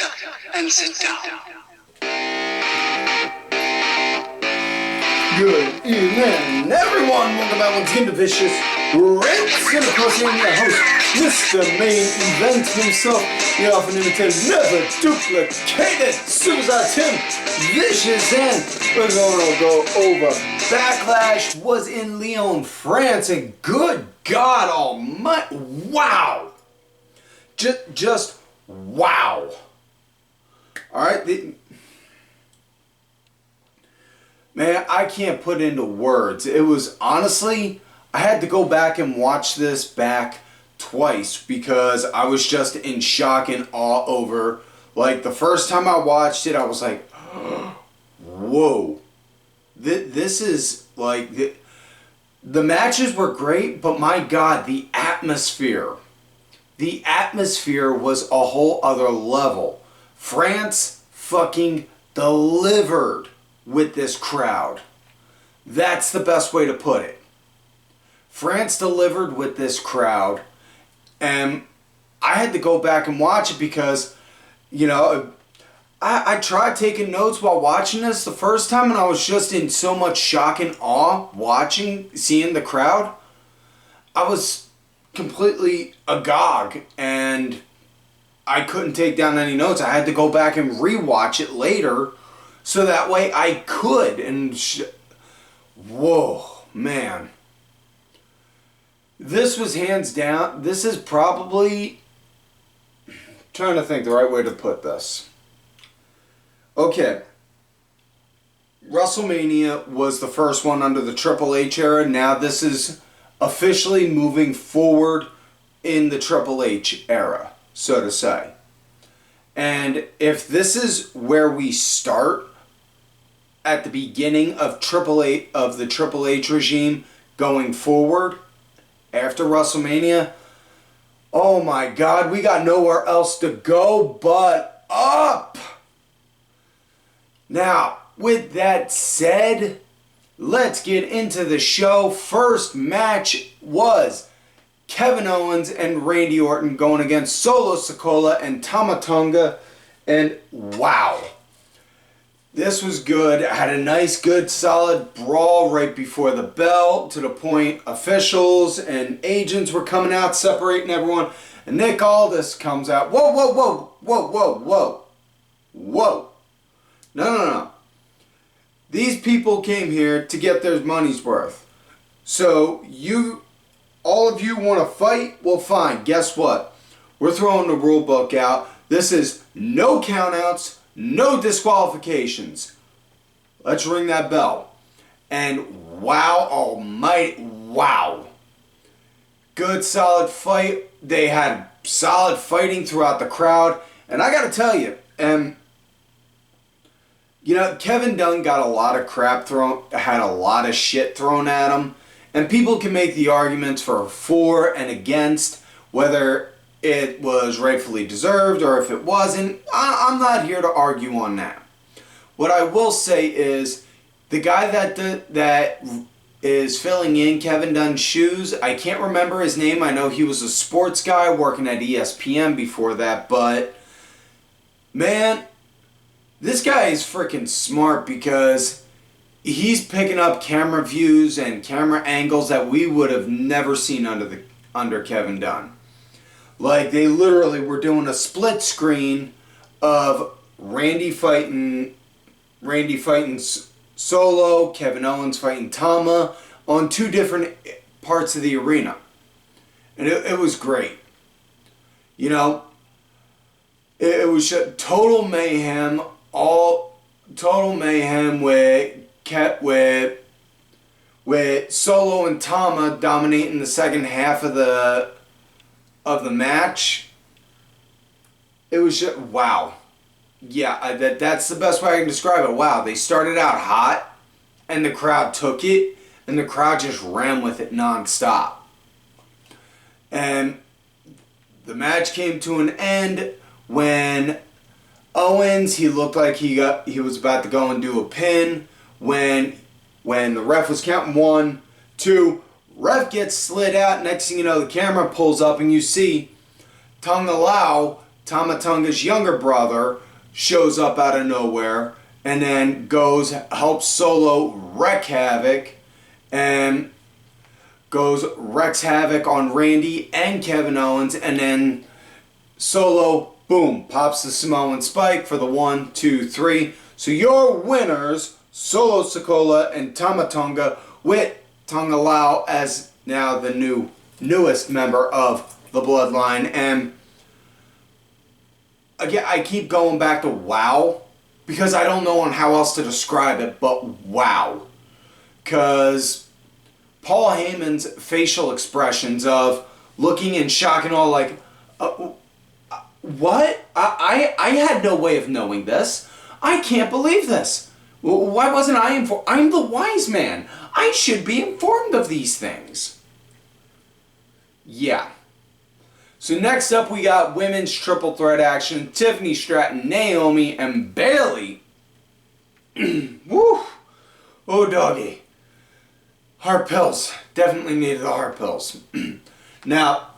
up and sit down. Good evening, everyone. Welcome back once again to Vicious Rinse. And of course, I'm your host, Mr. Main Event himself, the often imitated, never duplicated Superstar Tim Vicious. And we're going to go over Backlash was in Lyon, France. And good God Almighty, wow. Just wow. Alright, man, I can't put into words. It was honestly, I had to go back and watch this back twice because I was just in shock and awe over. Like, the first time I watched it, I was like, whoa. This is, like, the matches were great, but my God, the atmosphere. The atmosphere was a whole other level. France fucking delivered with this crowd. That's the best way to put it. France delivered with this crowd, and I had to go back and watch it because, you know, I tried taking notes while watching this the first time, and I was just in so much shock and awe seeing the crowd. I was completely agog, and I couldn't take down any notes. I had to go back and rewatch it later so that way I could. And whoa, man. This was hands down. This is probably, trying to think the right way to put this. Okay. WrestleMania was the first one under the Triple H era. Now this is officially moving forward in the Triple H era, so to say. And if this is where we start at the beginning of the Triple H regime going forward after WrestleMania, oh my God, we got nowhere else to go but up. Now, with that said, let's get into the show. First match was Kevin Owens and Randy Orton going against Solo Sikoa and Tama Tonga. And wow. This was good. I had a nice, good, solid brawl right before the bell, to the point officials and agents were coming out, separating everyone. And Nick Aldis comes out. Whoa, whoa, whoa, whoa, whoa, whoa. Whoa. No. These people came here to get their money's worth. So all of you want to fight? Well, fine. Guess what? We're throwing the rule book out. This is no countouts, no disqualifications. Let's ring that bell. And wow, almighty, wow. Good, solid fight. They had solid fighting throughout the crowd. And I got to tell you, you know, Kevin Dunn got a lot of crap had a lot of shit thrown at him. And people can make the arguments for and against, whether it was rightfully deserved or if it wasn't. I'm not here to argue on that. What I will say is, the guy that is filling in Kevin Dunn's shoes, I can't remember his name. I know he was a sports guy working at ESPN before that, but man, this guy is freaking smart because he's picking up camera views and camera angles that we would have never seen under Kevin Dunn. Like, they literally were doing a split screen of Randy fighting Solo, Kevin Owens fighting Tama on two different parts of the arena. And it was great. You know, it was total mayhem. Total mayhem with Solo and Tama dominating the second half of the match. It was just, wow. Yeah, that's the best way I can describe it. Wow, they started out hot, and the crowd took it, and the crowd just ran with it nonstop. And the match came to an end when Owens, he looked like he was about to go and do a pin when the ref was counting 1, 2, ref gets slid out. Next thing you know, the camera pulls up and you see Tonga Lao Tama Tonga's younger brother shows up out of nowhere and then helps Solo wreak havoc and wreaks havoc on Randy and Kevin Owens, and then Solo, boom, pops the Samoan spike for the 1, 2, 3. So your winners, Solo Sikoa and Tama Tonga, with Tonga Lao as now the newest member of the Bloodline. And again, I keep going back to wow, because I don't know on how else to describe it, but wow. Because Paul Heyman's facial expressions of looking in shock and all, like, what? I had no way of knowing this. I can't believe this. Why wasn't I informed? I'm the wise man. I should be informed of these things. Yeah. So next up we got women's triple threat action. Tiffany, Stratton, Naomi, and Bayley. Woo! Oh, doggy. Heart pills. Definitely needed the heart pills. Now,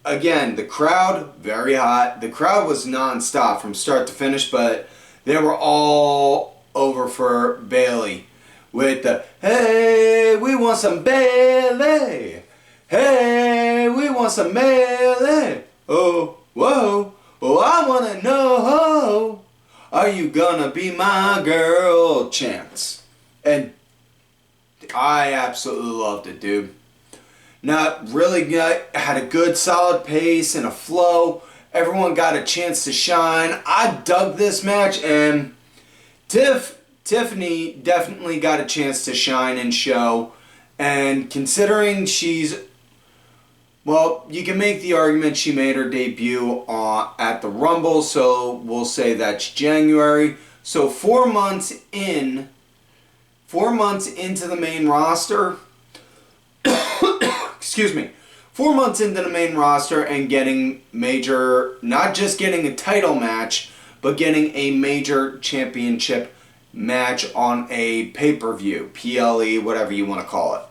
again, the crowd, very hot. The crowd was non-stop from start to finish, but they were all over for Bayley with the, hey, we want some Bayley. Hey, we want some Bayley. Oh, whoa. Oh, I want to know, are you gonna be my girl chants? And I absolutely loved it, dude. Now, really good, had a good solid pace and a flow. Everyone got a chance to shine. I dug this match, and Tiffany definitely got a chance to shine and show. And considering she's, well, you can make the argument she made her debut at the Rumble, so we'll say that's January. So 4 months into the main roster, excuse me, 4 months into the main roster and getting major, not just getting a title match, but getting a major championship match on a pay-per-view, PLE, whatever you want to call it.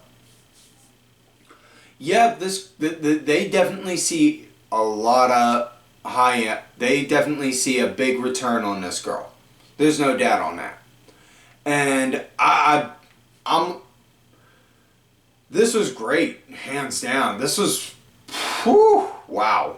Yeah, they definitely see a lot of they definitely see a big return on this girl. There's no doubt on that. And this was great, hands down. This was, whew, wow.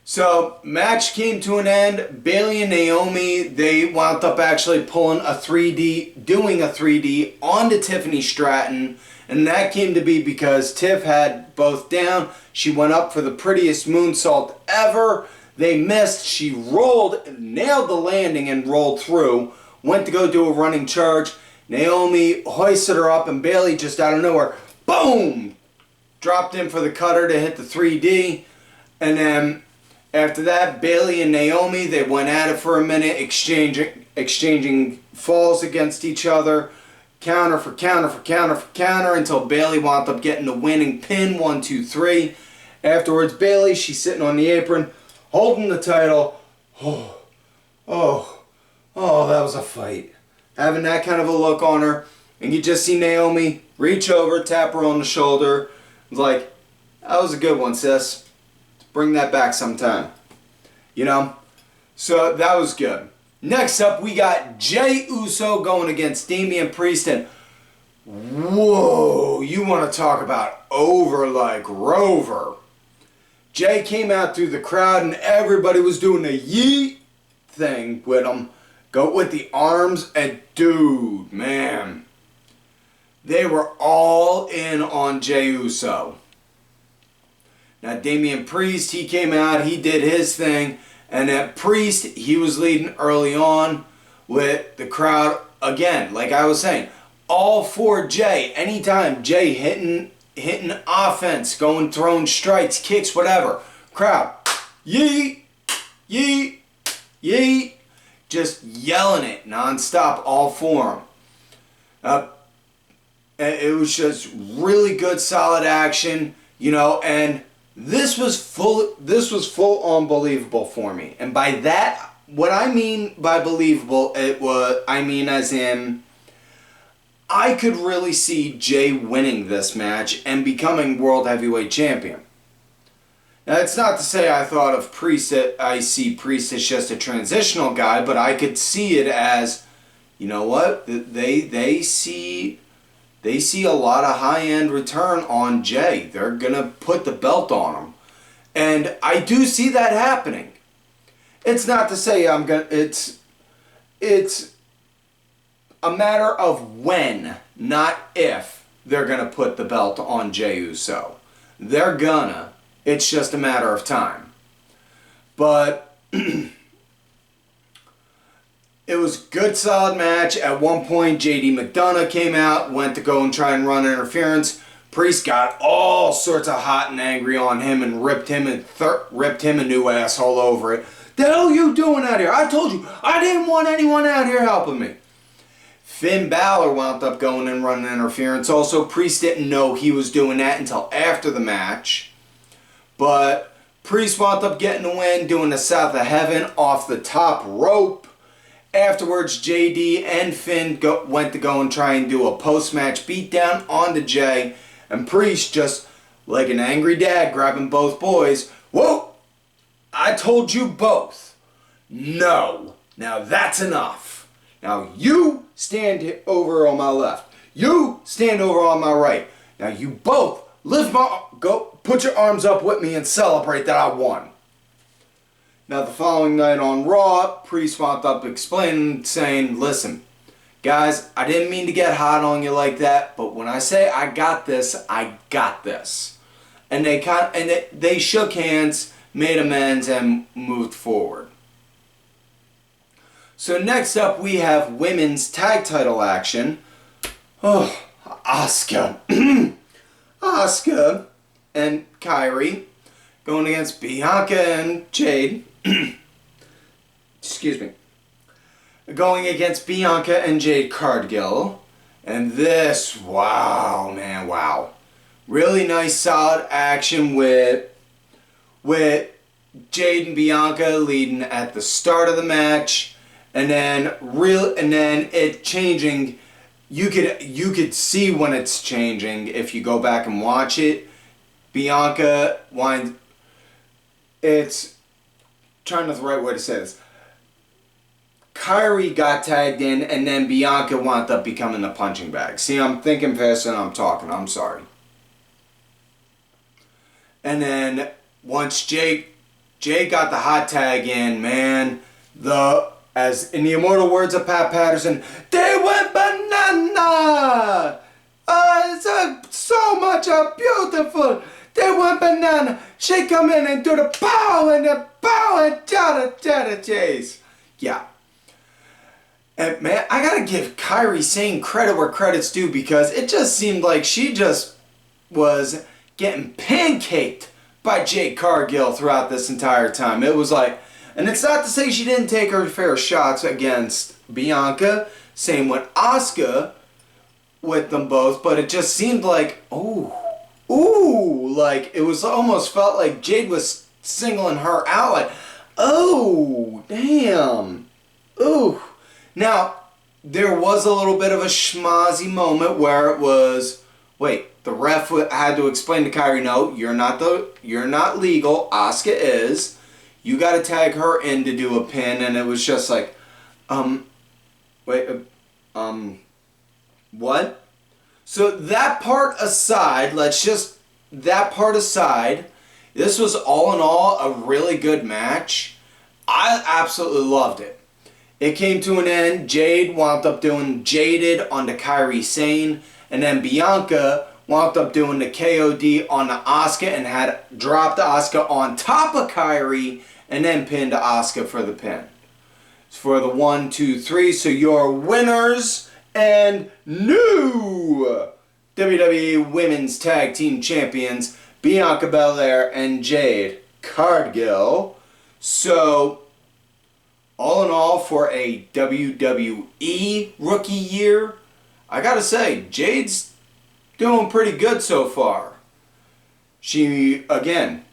So, match came to an end. Bayley and Naomi, they wound up actually doing a 3D onto Tiffany Stratton. And that came to be because Tiff had both down. She went up for the prettiest moonsault ever. They missed. She rolled, nailed the landing and rolled through. Went to go do a running charge. Naomi hoisted her up, and Bayley just out of nowhere, boom! Dropped in for the cutter to hit the 3D. And then after that, Bayley and Naomi, they went at it for a minute, exchanging falls against each other. Counter for counter for counter for counter until Bayley wound up getting the winning pin, 1, 2, 3. Afterwards, Bayley, she's sitting on the apron, holding the title. Oh, that was a fight. Having that kind of a look on her. And you just see Naomi reach over, tap her on the shoulder. It's like, that was a good one, sis. Bring that back sometime. You know? So that was good. Next up, we got Jey Uso going against Damian Priest. And whoa, you want to talk about over like Rover. Jey came out through the crowd and everybody was doing a yeet thing with him. Go with the arms, and dude, man, they were all in on Jey Uso. Now, Damian Priest, he came out, he did his thing, and at Priest, he was leading early on with the crowd. Again, like I was saying, all for Jey. Anytime Jey hitting offense, throwing strikes, kicks, whatever. Crowd, yeet, yeet, yeet. Just yelling it nonstop, all for him. It was just really good, solid action, you know. And this was full on believable for me. And by that, what I mean by believable, I mean as in, I could really see Jey winning this match and becoming World Heavyweight Champion. Now, it's not to say I thought of Priest, I see Priest as just a transitional guy, but I could see it as, you know what, they see a lot of high-end return on Jay. They're going to put the belt on him. And I do see that happening. It's not to say it's a matter of when, not if, they're going to put the belt on Jey Uso. They're gonna. It's just a matter of time. But it was a good, solid match. At one point, JD McDonough came out, went to go and try and run interference. Priest got all sorts of hot and angry on him and ripped him a new asshole over it. The hell you doing out here? I told you, I didn't want anyone out here helping me. Finn Balor wound up going and running interference. Also, Priest didn't know he was doing that until after the match. But Priest wound up getting the win, doing the South of Heaven off the top rope. Afterwards, JD and Finn went to go and try and do a post-match beatdown onto Jay. And Priest, just like an angry dad grabbing both boys, whoa, I told you both. No. Now that's enough. Now you stand over on my left. You stand over on my right. Now you both put your arms up with me and celebrate that I won. Now the following night on Raw, Priest wound up explaining, saying, listen, guys, I didn't mean to get hot on you like that, but when I say I got this, I got this. And they shook hands, made amends, and moved forward. So next up we have women's tag title action. Oh, Asuka. Asuka and Kairi going against Bianca and Jade. Excuse me. Going against Bianca and Jade Cargill. And this, wow, man, wow. Really nice, solid action with Jade and Bianca leading at the start of the match. And then it changing. You could see when it's changing if you go back and watch it. Bianca it's trying to the right way to say this. Kairi got tagged in, and then Bianca wound up becoming the punching bag. See, I'm thinking faster than I'm talking. I'm sorry. And then once Jay got the hot tag in, man, as in the immortal words of Pat Patterson, they went banana! It's so much beautiful. They went banana. She come in and do the pow and jada chase. Yeah. And man, I gotta give Kairi Sane credit where credit's due, because it just seemed like she just was getting pancaked by Jade Cargill throughout this entire time. It was like, and it's not to say she didn't take her fair shots against Bianca. Same with Asuka with them both, but it just seemed like, like it was almost felt like Jade was singling her out. Like, oh, damn. Ooh. Now, there was a little bit of a schmozzy moment where it was, wait, the ref had to explain to Kairi, no, you're not legal. Asuka is. You got to tag her in to do a pin, and it was just like, what? So that part aside, this was all in all a really good match. I absolutely loved it. It came to an end. Jade wound up doing Jaded on the Kairi Sane, and then Bianca wound up doing the KOD on the Asuka and had dropped Asuka on top of Kairi and then pinned Asuka for the pin. For the 1, 2, 3, so your winners and new WWE Women's Tag Team Champions, Bianca Belair and Jade Cargill. So, all in all, for a WWE rookie year, I gotta say, Jade's doing pretty good so far. She, again,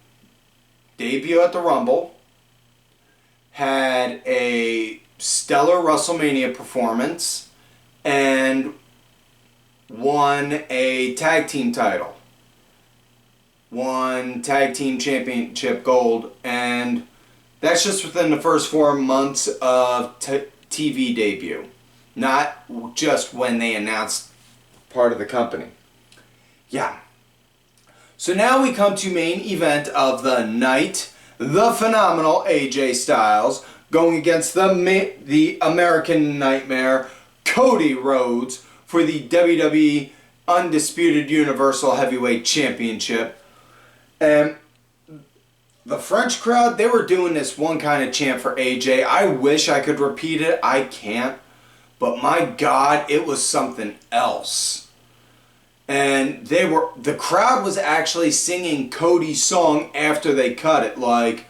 debut at the Rumble, had a stellar WrestleMania performance, and won a tag team title. won Tag Team Championship Gold, and that's just within the first 4 months of TV debut, not just when they announced part of the company. Yeah. So now we come to main event of the night, the phenomenal AJ Styles going against the American Nightmare, Cody Rhodes, for the WWE Undisputed Universal Heavyweight Championship. And the French crowd, they were doing this one kind of chant for AJ. I wish I could repeat it. I can't. But my God, it was something else. And the crowd was actually singing Cody's song after they cut it. Like,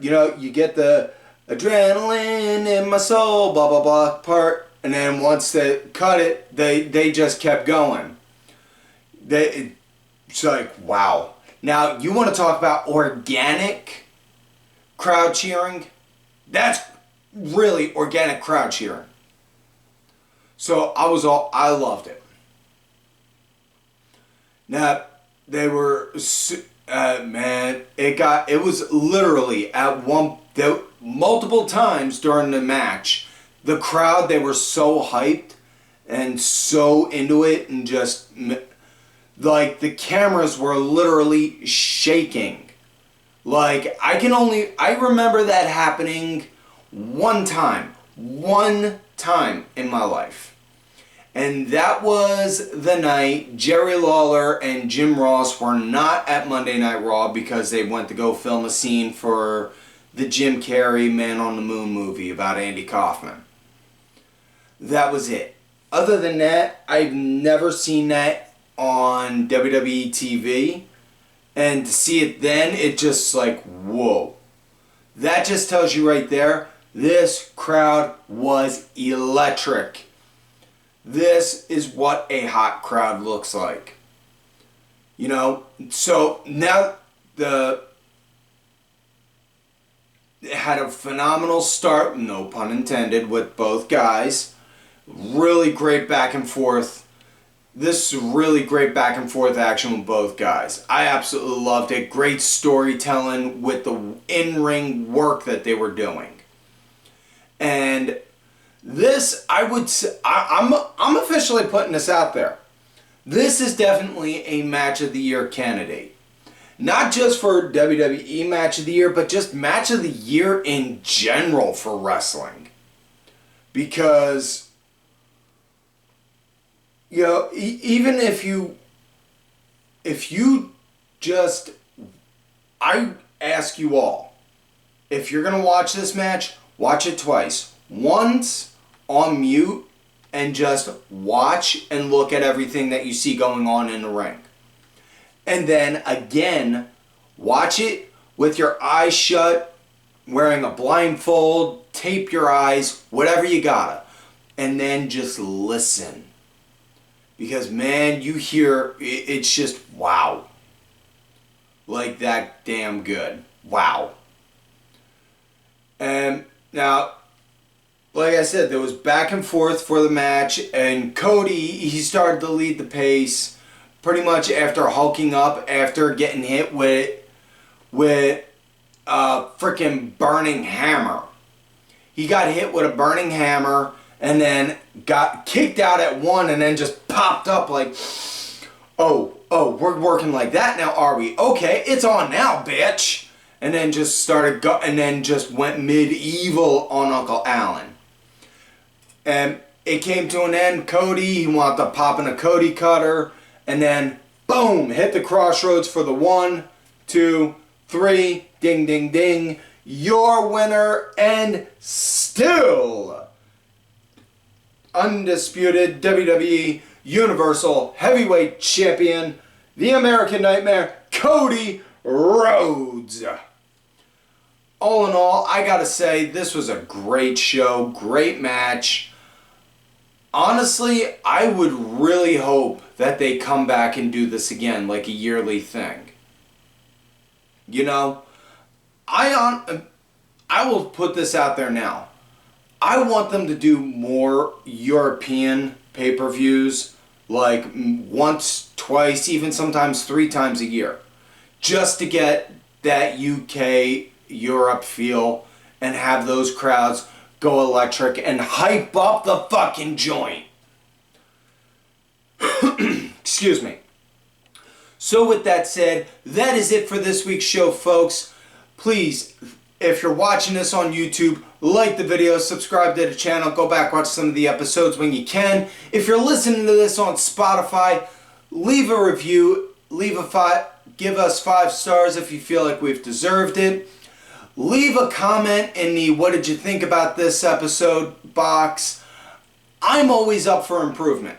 you know, you get the adrenaline in my soul, blah, blah, blah part. And then once they cut it, they just kept going. It's like, wow. Now, you want to talk about organic crowd cheering? That's really organic crowd cheering. So I loved it. Now, they were, man, it was literally multiple times during the match, the crowd, they were so hyped and so into it, and just, like, the cameras were literally shaking. Like, I remember that happening one time in my life. And that was the night Jerry Lawler and Jim Ross were not at Monday Night Raw because they went to go film a scene for the Jim Carrey Man on the Moon movie about Andy Kaufman. That was it. Other than that, I've never seen that on WWE TV. And to see it then, it just like, whoa. That just tells you right there, this crowd was electric. This is what a hot crowd looks like. You know, so now it had a phenomenal start, no pun intended, with both guys. Really great back and forth. This is really great back and forth action with both guys. I absolutely loved it. Great storytelling with the in-ring work that they were doing. And this, I would say, I'm officially putting this out there. This is definitely a Match of the Year candidate. Not just for WWE Match of the Year, but just Match of the Year in general for wrestling. Because, you know, even if you just, I ask you all, if you're going to watch this match, watch it twice. Once on mute and just watch and look at everything that you see going on in the ring. And then again, watch it with your eyes shut, wearing a blindfold, tape your eyes, whatever you gotta. And then just listen. Because man, you hear, it's just wow. Like that damn good. Wow. And now, like I said, there was back and forth for the match, and Cody, he started to lead the pace pretty much after hulking up, after getting hit with a freaking burning hammer. He got hit with a burning hammer and then got kicked out at one and then just popped up like, oh, we're working like that now, are we? Okay, it's on now, bitch. And then just and then just went medieval on Uncle Allen. And it came to an end. Cody, he wound up popping a Cody cutter. And then, boom, hit the crossroads for the 1, 2, 3. Ding, ding, ding. Your winner and still undisputed WWE Universal Heavyweight Champion, the American Nightmare, Cody Rhodes. All in all, I gotta say, this was a great show, great match. Honestly, I would really hope that they come back and do this again, like a yearly thing. You know, I will put this out there now. I want them to do more European pay-per-views like once, twice, even sometimes 3 times a year, just to get that UK, Europe feel and have those crowds go electric and hype up the fucking joint. Excuse me. So with that said, that is it for this week's show, folks. Please, if you're watching this on YouTube, like the video, subscribe to the channel, go back, watch some of the episodes when you can. If you're listening to this on Spotify, leave a review, give us 5 stars if you feel like we've deserved it. Leave a comment in the what did you think about this episode box. I'm always up for improvement.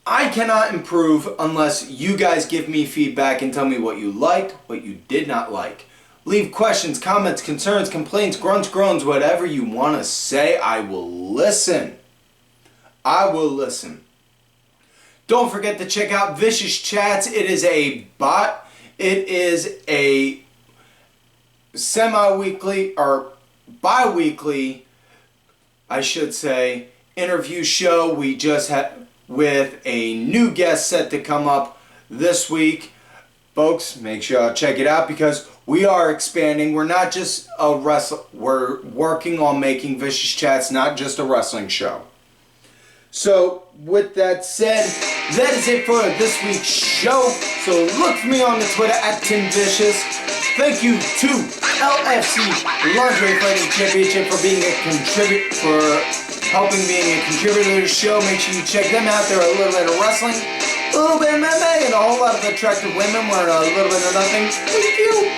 I cannot improve unless you guys give me feedback and tell me what you liked, what you did not like. Leave questions, comments, concerns, complaints, grunts, groans, whatever you want to say. I will listen. I will listen. Don't forget to check out Vicious Chats. It is a bot. It is a semi-weekly or bi-weekly, I should say, interview show. We just had with a new guest set to come up this week. Folks, make sure you check it out because we are expanding. We're not just a we're working on making Vicious Chats not just a wrestling show. So, with that said, that is it for this week's show. So, look for me on the Twitter at TimVicious. Thank you to LFC Lingerie Fighting Championship for being helping being a contributor to the show. Make sure you check them out. They're a little bit of wrestling, a little bit of MMA, and a whole lot of attractive women wearing a little bit of nothing. Thank you.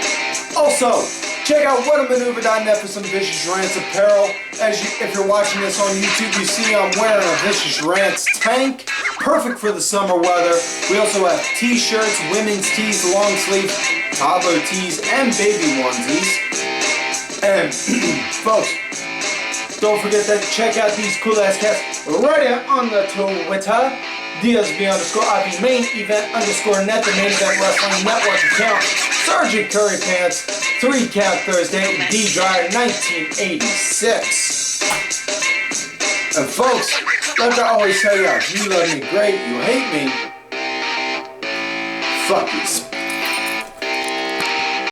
Also, check out whatamaneuver.net for some Vicious Rants apparel. If you're watching this on YouTube, you see I'm wearing a Vicious Rants tank. Perfect for the summer weather. We also have t-shirts, women's tees, long sleeve, toddler tees, and baby onesies. And, folks, don't forget to check out these cool-ass cats right here on the Twitter. DSB_IP main event _net, the main event wrestling network account. Sergeant Curry Pants, 3 Count Thursday, D-Dryer 1986. And folks, like I always tell you, you love me great, you hate me, fuck you.